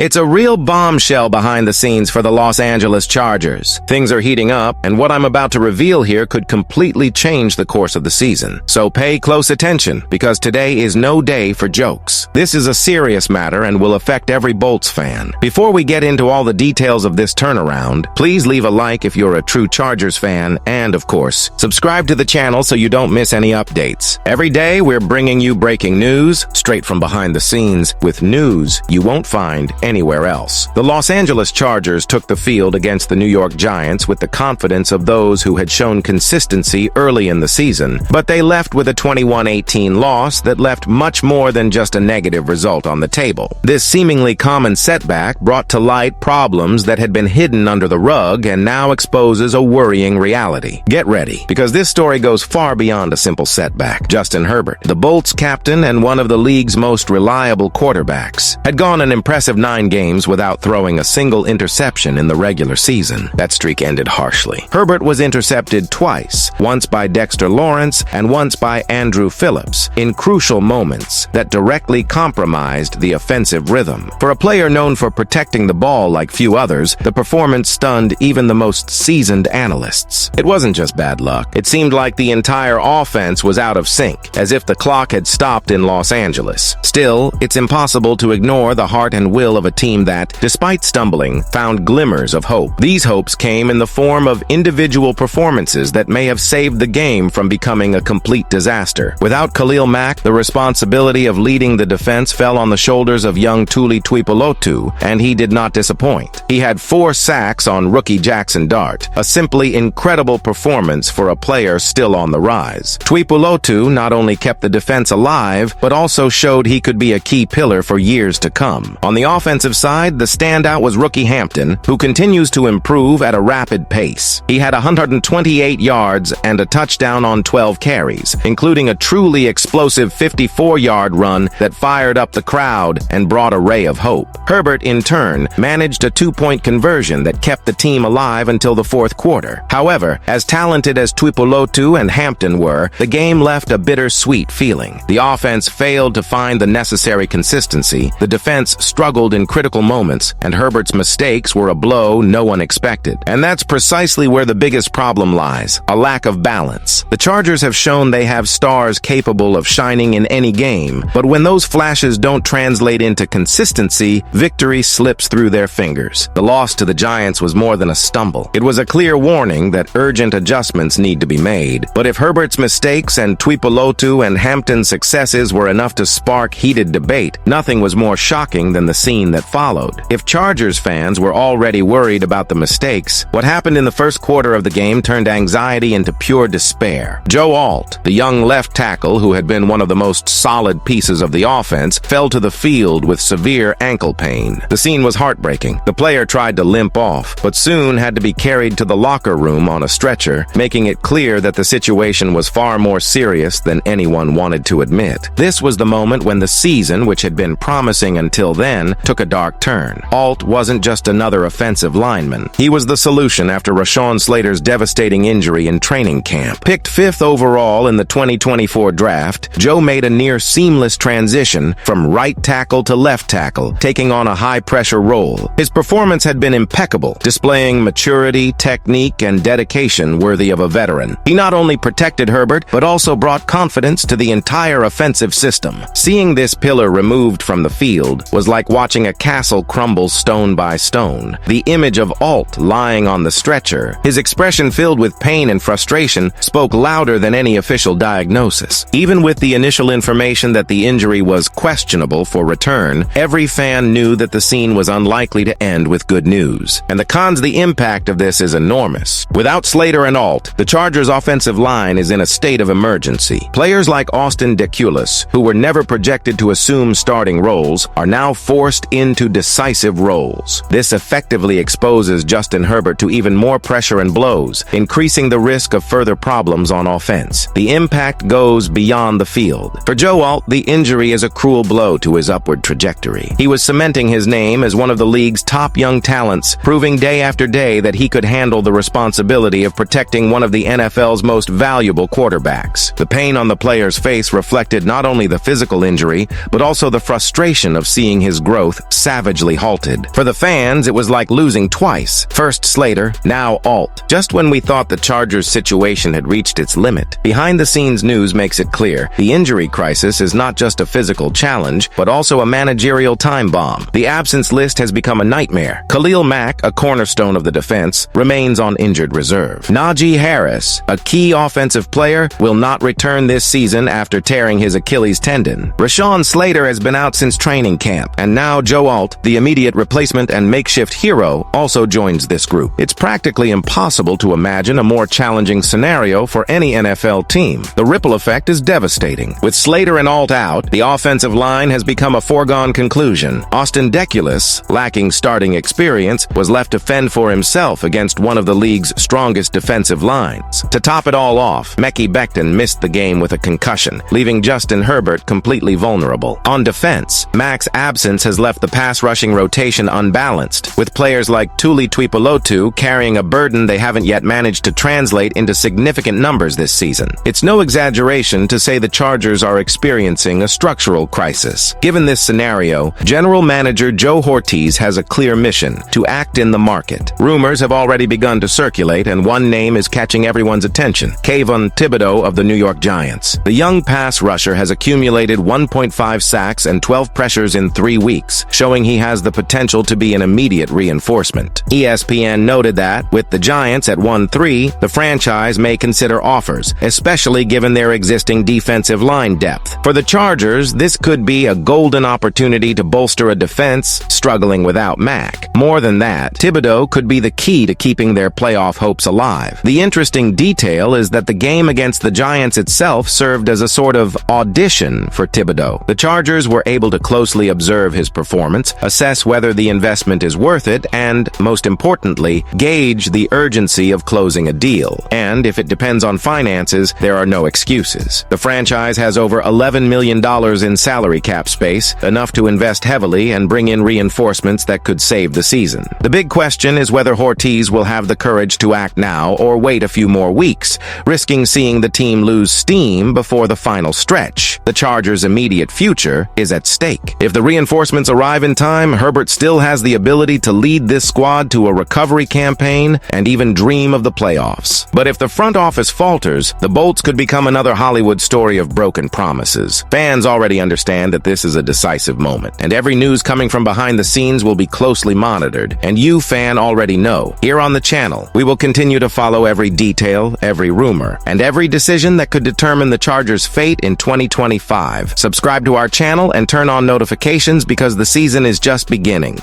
It's a real bombshell behind the scenes for the Los Angeles Chargers. Things are heating up, and what I'm about to reveal here could completely change the course of the season. So pay close attention, because today is no day for jokes. This is a serious matter and will affect every Bolts fan. Before we get into all the details of this turnaround, please leave a like if you're a true Chargers fan, and of course, subscribe to the channel so you don't miss any updates. Every day, we're bringing you breaking news, straight from behind the scenes, with news you won't find anywhere else. The Los Angeles Chargers took the field against the New York Giants with the confidence of those who had shown consistency early in the season, but they left with a 21-18 loss that left much more than just a negative result on the table. This seemingly common setback brought to light problems that had been hidden under the rug and now exposes a worrying reality. Get ready, because this story goes far beyond a simple setback. Justin Herbert, the Bolts captain and one of the league's most reliable quarterbacks, had gone an impressive 9 games without throwing a single interception in the regular season. That streak ended harshly. Herbert was intercepted twice, once by Dexter Lawrence and once by Andrew Phillips, in crucial moments that directly compromised the offensive rhythm. For a player known for protecting the ball like few others, the performance stunned even the most seasoned analysts. It wasn't just bad luck. It seemed like the entire offense was out of sync, as if the clock had stopped in Los Angeles. Still, it's impossible to ignore the heart and will of a team that, despite stumbling, found glimmers of hope. These hopes came in the form of individual performances that may have saved the game from becoming a complete disaster. Without Khalil Mack, the responsibility of leading the defense fell on the shoulders of young Tuli Tuipulotu, and he did not disappoint. He had 4 sacks on rookie Jackson Dart, a simply incredible performance for a player still on the rise. Tuipulotu not only kept the defense alive, but also showed he could be a key pillar for years to come. On the offensive side, the standout was rookie Hampton, who continues to improve at a rapid pace. He had 128 yards and a touchdown on 12 carries, including a truly explosive 54-yard run that fired up the crowd and brought a ray of hope. Herbert, in turn, managed a 2-point conversion that kept the team alive until the 4th quarter. However, as talented as Tuipulotu and Hampton were, the game left a bittersweet feeling. The offense failed to find the necessary consistency, the defense struggled in critical moments, and Herbert's mistakes were a blow no one expected. And that's precisely where the biggest problem lies: a lack of balance. The Chargers have shown they have stars capable of shining in any game, but when those flashes don't translate into consistency, victory slips through their fingers. The loss to the Giants was more than a stumble. It was a clear warning that urgent adjustments need to be made. But if Herbert's mistakes and Tuipulotu and Hampton's successes were enough to spark heated debate, nothing was more shocking than the scene that followed. If Chargers fans were already worried about the mistakes, what happened in the first quarter of the game turned anxiety into pure despair. Joe Alt, the young left tackle who had been one of the most solid pieces of the offense, fell to the field with severe ankle pain. The scene was heartbreaking. The player tried to limp off, but soon had to be carried to the locker room on a stretcher, making it clear that the situation was far more serious than anyone wanted to admit. This was the moment when the season, which had been promising until then, took a dark turn. Alt wasn't just another offensive lineman. He was the solution after Rashawn Slater's devastating injury in training camp. Picked 5th overall in the 2024 draft, Joe made a near seamless transition from right tackle to left tackle, taking on a high-pressure role. His performance had been impeccable, displaying maturity, technique, and dedication worthy of a veteran. He not only protected Herbert, but also brought confidence to the entire offensive system. Seeing this pillar removed from the field was like watching a castle crumble stone by stone. The image of Alt lying on the stretcher, his expression filled with pain and frustration, spoke louder than any official diagnosis. Even with the initial information that the injury was questionable for return, every fan knew that the scene was unlikely to end with good news. And the impact of this is enormous. Without Slater and Alt, the Chargers' offensive line is in a state of emergency. Players like Austin Deculus, who were never projected to assume starting roles, are now forced into decisive roles. This effectively exposes Justin Herbert to even more pressure and blows, increasing the risk of further problems on offense. The impact goes beyond the field. For Joe Alt, the injury is a cruel blow to his upward trajectory. He was cementing his name as one of the league's top young talents, proving day after day that he could handle the responsibility of protecting one of the NFL's most valuable quarterbacks. The pain on the player's face reflected not only the physical injury, but also the frustration of seeing his growth savagely halted. For the fans, it was like losing twice. First Slater, now Alt. Just when we thought the Chargers' situation had reached its limit, behind-the-scenes news makes it clear the injury crisis is not just a physical challenge, but also a managerial time bomb. The absence list has become a nightmare. Khalil Mack, a cornerstone of the defense, remains on injured reserve. Najee Harris, a key offensive player, will not return this season after tearing his Achilles tendon. Rashawn Slater has been out since training camp, and now Joe Alt, the immediate replacement and makeshift hero, also joins this group. It's practically impossible to imagine a more challenging scenario for any NFL team. The ripple effect is devastating. With Slater and Alt out, the offensive line has become a foregone conclusion. Austin Deculus, lacking starting experience, was left to fend for himself against one of the league's strongest defensive lines. To top it all off, Mekhi Becton missed the game with a concussion, leaving Justin Herbert completely vulnerable. On defense, Mack's absence has left the pass-rushing rotation unbalanced, with players like Tuli Tuipulotu carrying a burden they haven't yet managed to translate into significant numbers this season. It's no exaggeration to say the Chargers are experiencing a structural crisis. Given this scenario, General Manager Joe Hortiz has a clear mission: to act in the market. Rumors have already begun to circulate, and one name is catching everyone's attention: Kayvon Thibodeau of the New York Giants. The young pass rusher has accumulated 1.5 sacks and 12 pressures in 3 weeks, showing he has the potential to be an immediate reinforcement. ESPN noted that, with the Giants at 1-3, the franchise may consider offers, especially given their existing defensive line depth. For the Chargers, this could be a golden opportunity to bolster a defense struggling without Mack. More than that, Thibodeau could be the key to keeping their playoff hopes alive. The interesting detail is that the game against the Giants itself served as a sort of audition for Thibodeau. The Chargers were able to closely observe his performance, assess whether the investment is worth it, and, most importantly, gauge the urgency of closing a deal. And if it depends on finances, there are no excuses. The franchise has over $11 million in salary cap space, enough to invest heavily and bring in reinforcements that could save the season. The big question is whether Hortiz will have the courage to act now or wait a few more weeks, risking seeing the team lose steam before the final stretch. The Chargers' immediate future is at stake. If the reinforcements arrive in time, Herbert still has the ability to lead this squad to a recovery campaign and even dream of the playoffs. But if the front office falters, the Bolts could become another Hollywood story of broken promises. Fans already understand that this is a decisive moment, and every news coming from behind the scenes will be closely monitored. And you, fan, already know. Here on the channel, we will continue to follow every detail, every rumor, and every decision that could determine the Chargers' fate in 2025. Subscribe to our channel and turn on notifications because the season is just beginning.